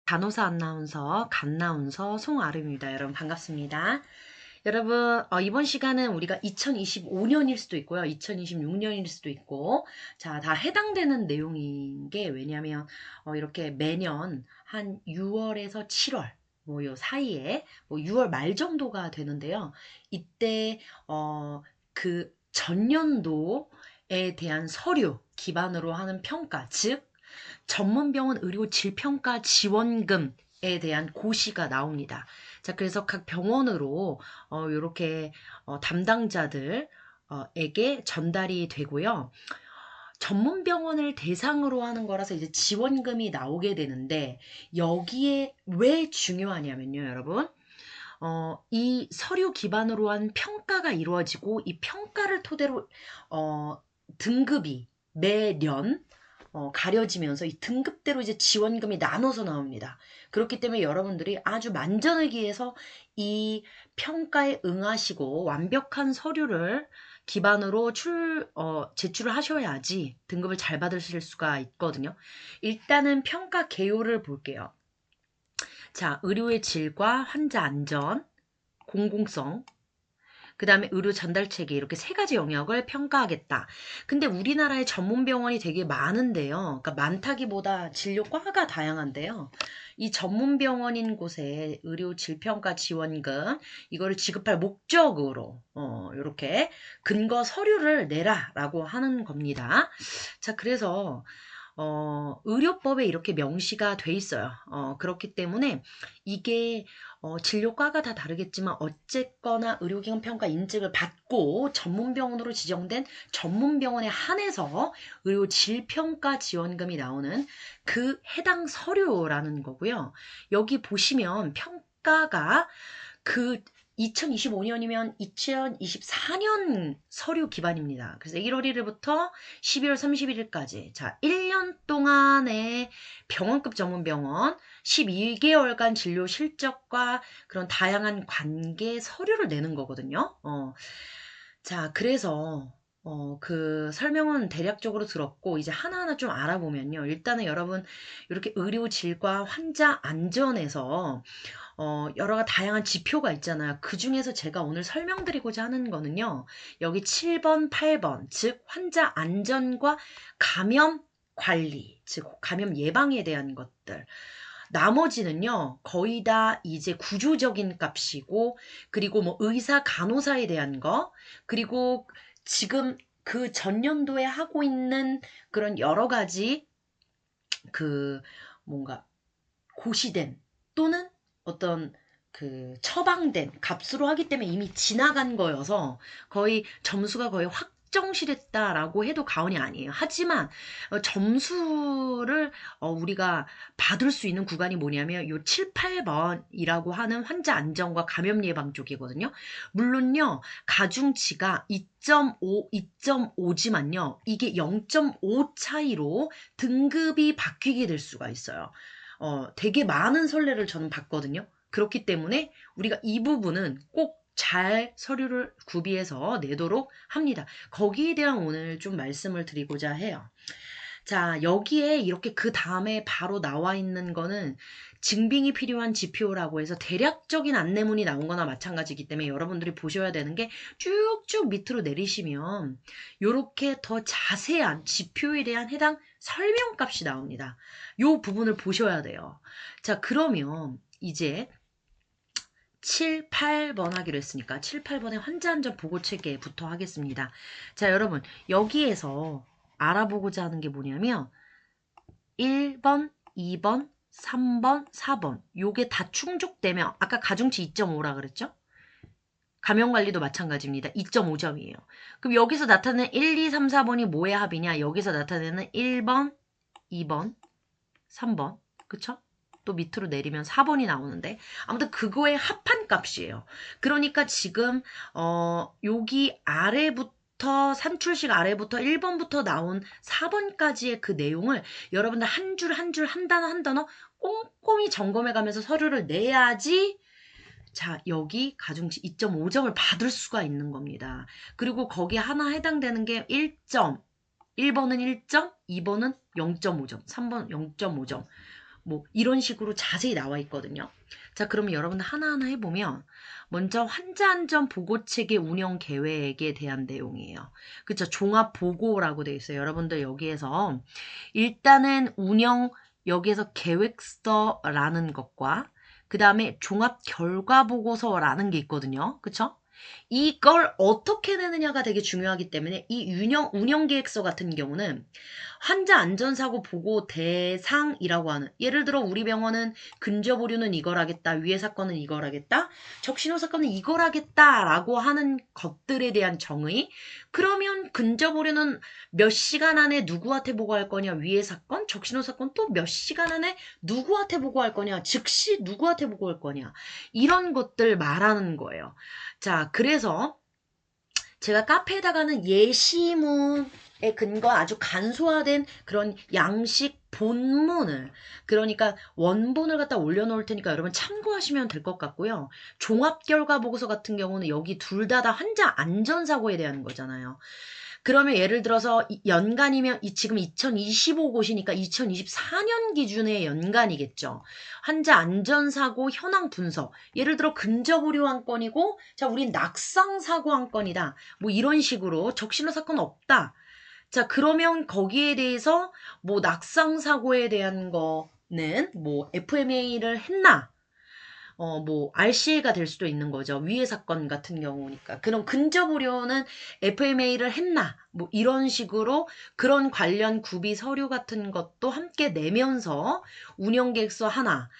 간호사 아나운서, 간나운서 송아름입니다. 여러분 반갑습니다. 여러분 이번 시간은 우리가 2025년일 수도 있고요. 2026년일 수도 있고 자, 다 해당되는 내용인 게 왜냐면 이렇게 매년 한 6월에서 7월 뭐 요 사이에 뭐 6월 말 정도가 되는데요. 이때 그 전년도에 대한 서류 기반으로 하는 평가, 즉 전문병원 의료 질평가 지원금에 대한 고시가 나옵니다. 자, 그래서 각 병원으로 이렇게 담당자들 에게 전달이 되고요. 전문 병원을 대상으로 하는 거라서 이제 지원금이 나오게 되는데 여기에 왜 중요하냐면요, 여러분. 이 서류 기반으로 한 평가가 이루어지고 이 평가를 토대로 등급이 매년 가려지면서 이 등급대로 이제 지원금이 나눠서 나옵니다. 그렇기 때문에 여러분들이 아주 만전을 기해서 이 평가에 응하시고 완벽한 서류를 기반으로 제출을 하셔야지 등급을 잘 받으실 수가 있거든요. 일단은 평가 개요를 볼게요. 자, 의료의 질과 환자 안전, 공공성, 그 다음에 의료 전달 체계 이렇게 세 가지 영역을 평가하겠다. 근데 우리나라에 전문 병원이 되게 많은데요. 그러니까 많다기보다 진료과가 다양한데요. 이 전문 병원인 곳에 의료 질평가 지원금 이거를 지급할 목적으로 이렇게 근거 서류를 내라라고 하는 겁니다. 자, 그래서 의료법에 이렇게 명시가 돼 있어요. 그렇기 때문에 이게 진료과가 다 다르겠지만 어쨌거나 의료기관 평가 인증을 받고 전문병원으로 지정된 전문병원에 한해서 의료 질평가 지원금이 나오는 그 해당 서류라는 거고요. 여기 보시면 평가가 그 2025년이면 2024년 서류 기반입니다. 그래서 1월 1일부터 12월 31일까지 자 1년 동안의 병원급 전문병원 12개월간 진료 실적과 그런 다양한 관계 서류를 내는 거거든요. 자, 그래서 그 설명은 대략적으로 들었고 이제 하나하나 좀 알아보면요. 일단은 여러분 이렇게 의료 질과 환자 안전에서 여러 다양한 지표가 있잖아요. 그 중에서 제가 오늘 설명드리고자 하는 거는요. 여기 7번, 8번, 즉 환자 안전과 감염 관리, 즉 감염 예방에 대한 것들. 나머지는요, 거의 다 이제 구조적인 값이고, 그리고 뭐 의사, 간호사에 대한 거, 그리고 지금 그 전년도에 하고 있는 그런 여러 가지 그 뭔가 고시된 또는 어떤 그 처방된 값으로 하기 때문에 이미 지나간 거여서 거의 점수가 거의 확정시됐다라고 해도 과언이 아니에요. 하지만 점수를 우리가 받을 수 있는 구간이 뭐냐면 요 7, 8번이라고 하는 환자 안전과 감염 예방 쪽이거든요. 물론요. 가중치가 2.5, 2.5지만요. 이게 0.5 차이로 등급이 바뀌게 될 수가 있어요. 되게 많은 선례를 저는 봤거든요. 그렇기 때문에 우리가 이 부분은 꼭 잘 서류를 구비해서 내도록 합니다. 거기에 대한 오늘 좀 말씀을 드리고자 해요. 자, 여기에 이렇게 그 다음에 바로 나와 있는 거는 증빙이 필요한 지표라고 해서 대략적인 안내문이 나온 거나 마찬가지이기 때문에 여러분들이 보셔야 되는 게 쭉쭉 밑으로 내리시면 이렇게 더 자세한 지표에 대한 해당 설명값이 나옵니다. 요 부분을 보셔야 돼요. 자, 그러면 이제 7, 8번 하기로 했으니까 7, 8번의 환자안전 보고체계부터 하겠습니다. 자, 여러분 여기에서 알아보고자 하는 게 뭐냐면 1번, 2번, 3번, 4번 요게 다 충족되면 아까 가중치 2.5라 그랬죠? 감염관리도 마찬가지입니다. 2.5점이에요. 그럼 여기서 나타내는 1, 2, 3, 4번이 뭐의 합이냐? 여기서 나타내는 1번, 2번, 3번. 그쵸? 또 밑으로 내리면 4번이 나오는데 아무튼 그거의 합한 값이에요. 그러니까 지금 여기 아래부터 산출식 아래부터 1번부터 나온 4번까지의 그 내용을 여러분들 한 줄 한 줄 한 단어 한 단어 꼼꼼히 점검해 가면서 서류를 내야지 자, 여기 가중치 2.5점을 받을 수가 있는 겁니다. 그리고 거기 하나 해당되는 게 1점. 1번은 1점, 2번은 0.5점, 3번 0.5점. 뭐 이런 식으로 자세히 나와 있거든요. 자, 그러면 여러분 하나하나 해보면 먼저 환자안전보고체계 운영 계획에 대한 내용이에요. 그쵸? 종합보고라고 되어 있어요. 여러분들 여기에서 일단은 여기에서 계획서라는 것과 그 다음에 종합결과보고서라는 게 있거든요. 그쵸? 이걸 어떻게 내느냐가 되게 중요하기 때문에 이 운영계획서 같은 경우는 환자 안전사고 보고 대상이라고 하는, 예를 들어 우리 병원은 근접오류는 이걸 하겠다, 위해 사건은 이걸 하겠다, 적신호 사건은 이걸 하겠다라고 하는 것들에 대한 정의. 그러면 근접오류는 몇 시간 안에 누구한테 보고할 거냐, 위해 사건, 적신호 사건 또 몇 시간 안에 누구한테 보고할 거냐, 즉시 누구한테 보고할 거냐, 이런 것들 말하는 거예요. 자, 그래서 제가 카페에다가는 예시문에 근거 아주 간소화된 그런 양식 본문을, 그러니까 원본을 갖다 올려놓을 테니까 여러분 참고하시면 될 것 같고요. 종합결과보고서 같은 경우는 여기 둘 다 환자 안전사고에 대한 거잖아요. 그러면 예를 들어서 연간이면 지금 2025곳이니까 2024년 기준의 연간이겠죠. 환자 안전사고 현황 분석. 예를 들어 근접오류 한 건이고, 자, 우린 낙상사고 한 건이다. 뭐 이런 식으로 적신호 사건 없다. 자, 그러면 거기에 대해서 뭐 낙상사고에 대한 거는 뭐 FMA를 했나? 뭐, RCA가 될 수도 있는 거죠. 위해 사건 같은 경우니까. 그럼 근접오류는 FMA를 했나? 뭐, 이런 식으로 그런 관련 구비 서류 같은 것도 함께 내면서 운영계획서 하나,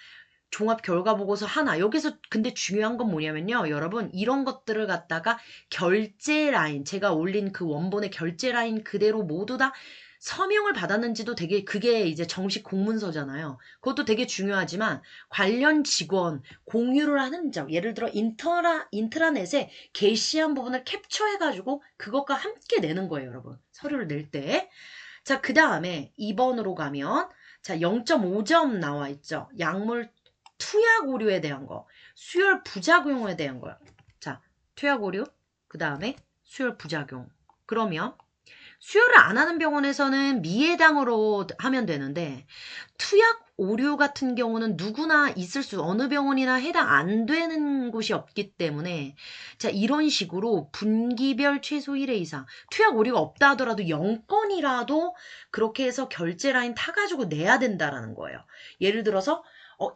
종합결과보고서 하나. 여기서 근데 중요한 건 뭐냐면요. 여러분, 이런 것들을 갖다가 결제 라인, 제가 올린 그 원본의 결제 라인 그대로 모두 다 서명을 받았는지도 되게, 그게 이제 정식 공문서잖아요. 그것도 되게 중요하지만 관련 직원 공유를 한 흔적, 예를 들어 인트라넷에 게시한 부분을 캡처해가지고 그것과 함께 내는 거예요, 여러분. 서류를 낼 때. 자, 그 다음에 2번으로 가면, 자, 0.5점 나와 있죠. 약물 투약 오류에 대한 거, 수혈 부작용에 대한 거요. 자, 투약 오류, 그 다음에 수혈 부작용. 그러면 수혈을 안 하는 병원에서는 미해당으로 하면 되는데, 투약 오류 같은 경우는 누구나 있을 어느 병원이나 해당 안 되는 곳이 없기 때문에, 자, 이런 식으로 분기별 최소 1회 이상, 투약 오류가 없다 하더라도 0건이라도 그렇게 해서 결제 라인 타가지고 내야 된다라는 거예요. 예를 들어서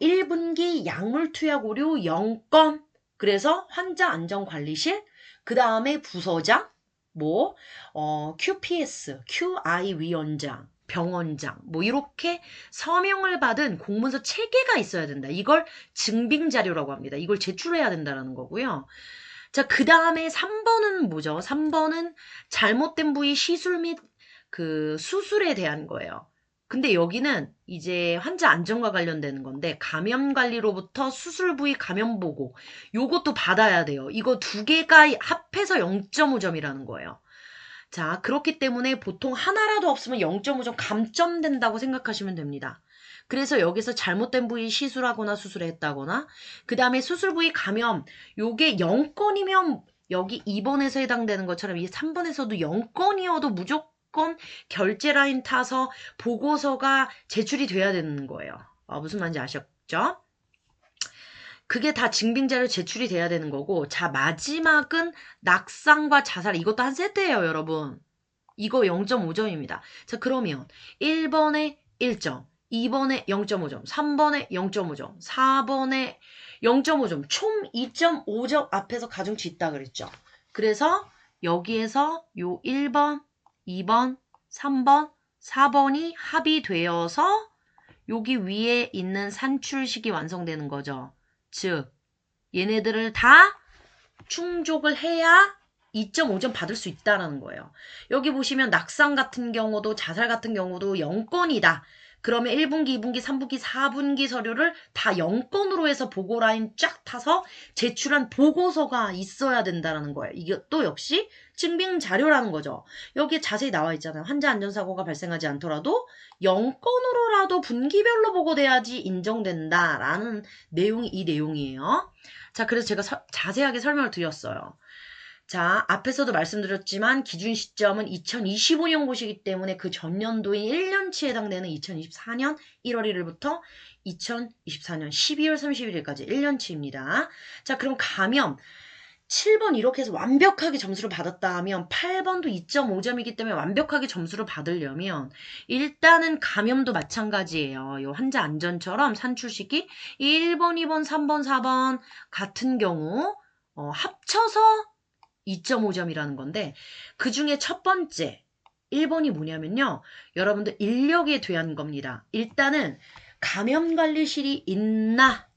1분기 약물 투약 오류 0건, 그래서 환자 안전관리실, 그 다음에 부서장, 뭐 QPS, QI 위원장, 병원장, 뭐 이렇게 서명을 받은 공문서 체계가 있어야 된다. 이걸 증빙자료라고 합니다. 이걸 제출해야 된다는 거고요. 자, 그 다음에 3번은 뭐죠? 3번은 잘못된 부위 시술 및 그 수술에 대한 거예요. 근데 여기는 이제 환자 안전과 관련되는 건데, 감염관리로부터 수술 부위 감염 보고, 요것도 받아야 돼요. 이거 두 개가 합해서 0.5점이라는 거예요. 자, 그렇기 때문에 보통 하나라도 없으면 0.5점 감점된다고 생각하시면 됩니다. 그래서 여기서 잘못된 부위 시술하거나 수술했다거나, 그 다음에 수술 부위 감염, 요게 0건이면 여기 2번에서 해당되는 것처럼 이 3번에서도 0건이어도 무조건 결제 라인 타서 보고서가 제출이 돼야 되는 거예요. 무슨 말인지 아셨죠? 그게 다 증빙자료 제출이 돼야 되는 거고, 자, 마지막은 낙상과 자살. 이것도 한 세트예요, 여러분. 이거 0.5점입니다. 자, 그러면 1번에 1점, 2번에 0.5점, 3번에 0.5점, 4번에 0.5점, 총 2.5점 앞에서 가중치 있다 그랬죠. 그래서 여기에서 요 1번, 2번, 3번, 4번이 합의되어서 여기 위에 있는 산출식이 완성되는 거죠. 즉, 얘네들을 다 충족을 해야 2.5점 받을 수 있다라는 거예요. 여기 보시면 낙상 같은 경우도 자살 같은 경우도 0건이다. 그러면 1분기, 2분기, 3분기, 4분기 서류를 다 0건으로 해서 보고 라인 쫙 타서 제출한 보고서가 있어야 된다는 거예요. 이게 또 역시 증빙 자료라는 거죠. 여기에 자세히 나와 있잖아요. 환자 안전사고가 발생하지 않더라도 0건으로라도 분기별로 보고돼야지 인정된다라는 내용이 이 내용이에요. 자, 그래서 제가 자세하게 설명을 드렸어요. 자, 앞에서도 말씀드렸지만 기준 시점은 2025년 곳이기 때문에 그 전년도인 1년치에 해당되는 2024년 1월 1일부터 2024년 12월 31일까지 1년치입니다. 자, 그럼 감염 7번 이렇게 해서 완벽하게 점수를 받았다 하면 8번도 2.5점이기 때문에 완벽하게 점수를 받으려면 일단은 감염도 마찬가지예요. 요 환자 안전처럼 산출 시기 1번, 2번, 3번, 4번 같은 경우 합쳐서 2.5점이라는 건데 그 중에 첫 번째 1번이 뭐냐면요. 여러분들 인력에 대한 겁니다. 일단은 감염관리실이 있나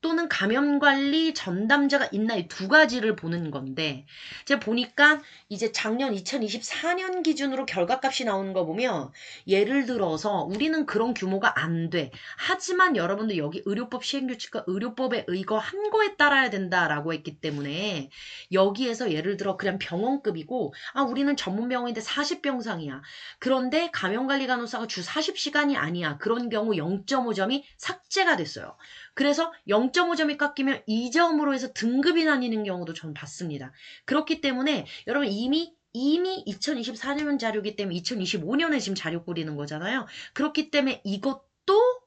또는 감염관리 전담자가 있나 이 두 가지를 보는 건데 제가 보니까 이제 작년 2024년 기준으로 결과값이 나오는 거 보면 예를 들어서 우리는 그런 규모가 안 돼. 하지만 여러분들 여기 의료법 시행규칙과 의료법에 의거한 거에 따라야 된다라고 했기 때문에 여기에서 예를 들어 그냥 병원급이고 우리는 전문병원인데 40병상이야. 그런데 감염관리간호사가 주 40시간이 아니야. 그런 경우 0.5점이 삭제가 됐어요. 그래서 0.5점이 깎이면 2점으로 해서 등급이 나뉘는 경우도 저는 봤습니다. 그렇기 때문에 여러분 이미 2024년 자료이기 때문에 2025년에 지금 자료 꾸리는 거잖아요. 그렇기 때문에 이것도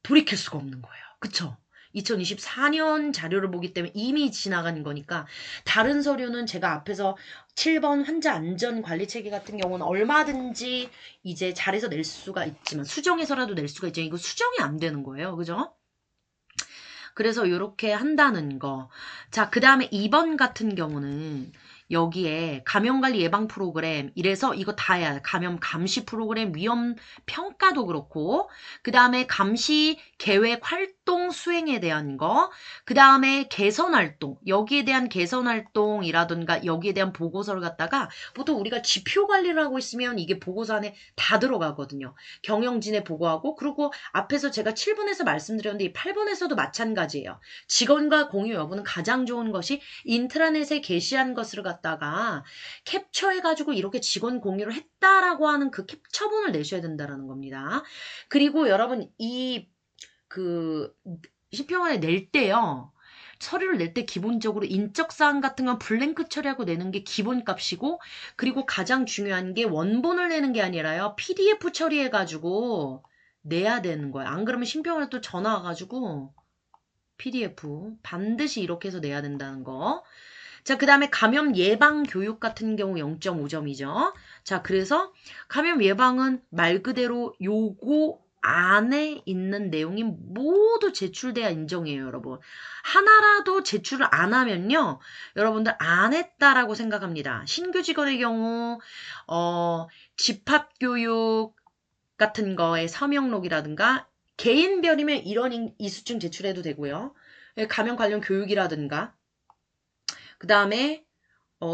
돌이킬 수가 없는 거예요. 그쵸? 2024년 자료를 보기 때문에 이미 지나가는 거니까 다른 서류는 제가 앞에서 7번 환자 안전 관리 체계 같은 경우는 얼마든지 이제 잘해서 낼 수가 있지만 수정해서라도 낼 수가 있지만 이거 수정이 안 되는 거예요. 그죠? 그래서 이렇게 한다는 거. 자, 그 다음에 2번 같은 경우는 여기에 감염관리 예방 프로그램 이래서 이거 다 해야 돼. 감염 감시 프로그램 위험 평가도 그렇고 그 다음에 감시 계획 활동 수행에 대한 거 그 다음에 개선 활동 여기에 대한 개선 활동이라든가 여기에 대한 보고서를 갖다가 보통 우리가 지표 관리를 하고 있으면 이게 보고서 안에 다 들어가거든요. 경영진에 보고하고 그리고 앞에서 제가 7번에서 말씀드렸는데 이 8번에서도 마찬가지예요. 직원과 공유 여부는 가장 좋은 것이 인트라넷에 게시한 것을 갖다가 캡처해가지고 이렇게 직원 공유를 했다라고 하는 그 캡처본을 내셔야 된다라는 겁니다. 그리고 여러분 신평원에 낼 때요. 서류를 낼 때 기본적으로 인적사항 같은 건 블랭크 처리하고 내는 게 기본값이고 그리고 가장 중요한 게 원본을 내는 게 아니라요. PDF 처리해가지고 내야 되는 거예요. 안 그러면 신평원에 또 전화 와가지고 PDF 반드시 이렇게 해서 내야 된다는 거. 자, 그 다음에 감염 예방 교육 같은 경우 0.5점이죠. 자, 그래서 감염 예방은 말 그대로 요거 안에 있는 내용이 모두 제출돼야 인정해요, 여러분. 하나라도 제출을 안 하면요, 여러분들 안 했다라고 생각합니다. 신규 직원의 경우, 집합교육 같은 거에 서명록이라든가, 개인별이면 이런 이수증 제출해도 되고요. 감염 관련 교육이라든가, 그 다음에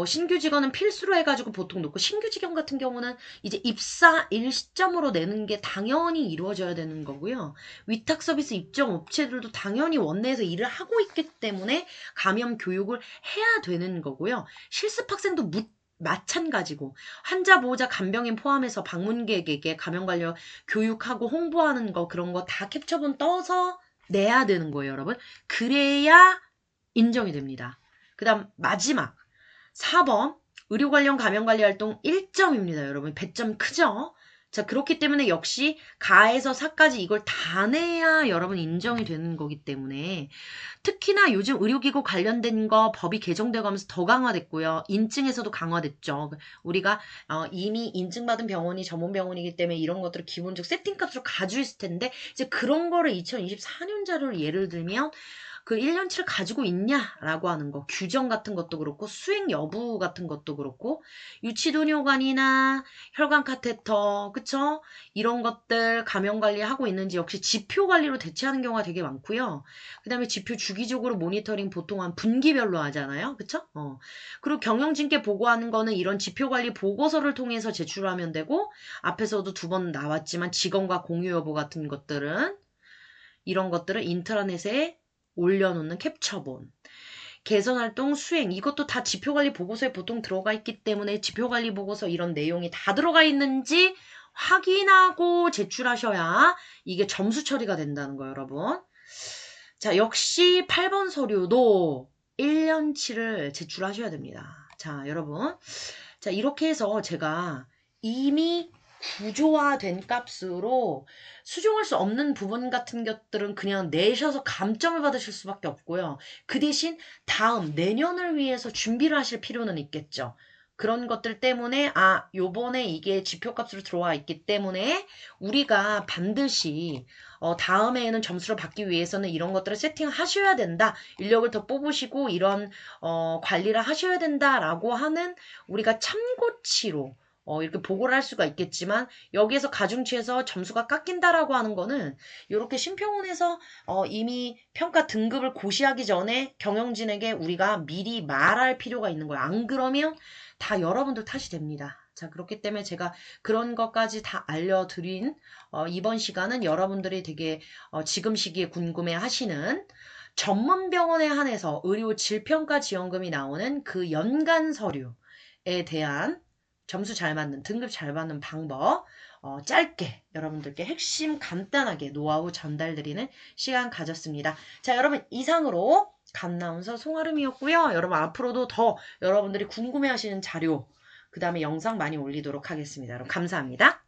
신규 직원은 필수로 해가지고 보통 놓고 신규 직원 같은 경우는 이제 입사 일 시점으로 내는 게 당연히 이루어져야 되는 거고요. 위탁 서비스 입점 업체들도 당연히 원내에서 일을 하고 있기 때문에 감염 교육을 해야 되는 거고요. 실습 학생도 마찬가지고 환자 보호자 간병인 포함해서 방문객에게 감염 관련 교육하고 홍보하는 거 그런 거 다 캡처본 떠서 내야 되는 거예요, 여러분. 그래야 인정이 됩니다. 그 다음 마지막 4번 의료 관련 감염 관리 활동 1점입니다. 여러분 배점 크죠? 자 그렇기 때문에 역시 가에서 사까지 이걸 다 내야 여러분 인정이 되는 거기 때문에 특히나 요즘 의료기구 관련된 거 법이 개정되고 하면서 더 강화됐고요. 인증에서도 강화됐죠. 우리가 이미 인증받은 병원이 전문병원이기 때문에 이런 것들을 기본적 세팅값으로 가지고 있을 텐데 이제 그런 거를 2024년 자료를 예를 들면 그 1년치를 가지고 있냐라고 하는 거 규정 같은 것도 그렇고 수행 여부 같은 것도 그렇고 유치도뇨관이나 혈관 카테터 그쵸 이런 것들 감염 관리하고 있는지 역시 지표 관리로 대체하는 경우가 되게 많고요. 그 다음에 지표 주기적으로 모니터링 보통 한 분기별로 하잖아요. 그쵸? 그리고 경영진께 보고하는 거는 이런 지표 관리 보고서를 통해서 제출하면 되고 앞에서도 2번 나왔지만 직원과 공유 여부 같은 것들은 이런 것들을 인트라넷에 올려놓는 캡처본, 개선활동 수행 이것도 다 지표관리 보고서에 보통 들어가 있기 때문에 지표관리 보고서 이런 내용이 다 들어가 있는지 확인하고 제출하셔야 이게 점수 처리가 된다는 거예요, 여러분. 자, 역시 8번 서류도 1년치를 제출하셔야 됩니다. 자, 여러분. 자, 이렇게 해서 제가 이미 구조화된 값으로 수정할 수 없는 부분 같은 것들은 그냥 내셔서 감점을 받으실 수밖에 없고요. 그 대신 다음 내년을 위해서 준비를 하실 필요는 있겠죠. 그런 것들 때문에 요번에 이게 지표값으로 들어와 있기 때문에 우리가 반드시 다음에는 점수를 받기 위해서는 이런 것들을 세팅하셔야 된다. 인력을 더 뽑으시고 이런 관리를 하셔야 된다라고 하는 우리가 참고치로 이렇게 보고를 할 수가 있겠지만 여기에서 가중치에서 점수가 깎인다라고 하는 거는 이렇게 심평원에서 이미 평가 등급을 고시하기 전에 경영진에게 우리가 미리 말할 필요가 있는 거예요. 안 그러면 다 여러분들 탓이 됩니다. 자, 그렇기 때문에 제가 그런 것까지 다 알려드린 이번 시간은 여러분들이 되게 지금 시기에 궁금해 하시는 전문병원에 한해서 의료 질평가 지원금이 나오는 그 연간 서류에 대한 점수 잘 맞는, 등급 잘 받는 방법, 짧게 여러분들께 핵심 간단하게 노하우 전달드리는 시간 가졌습니다. 자, 여러분 이상으로 갓나운서 송아름이었고요. 여러분 앞으로도 더 여러분들이 궁금해하시는 자료, 그 다음에 영상 많이 올리도록 하겠습니다. 여러분 감사합니다.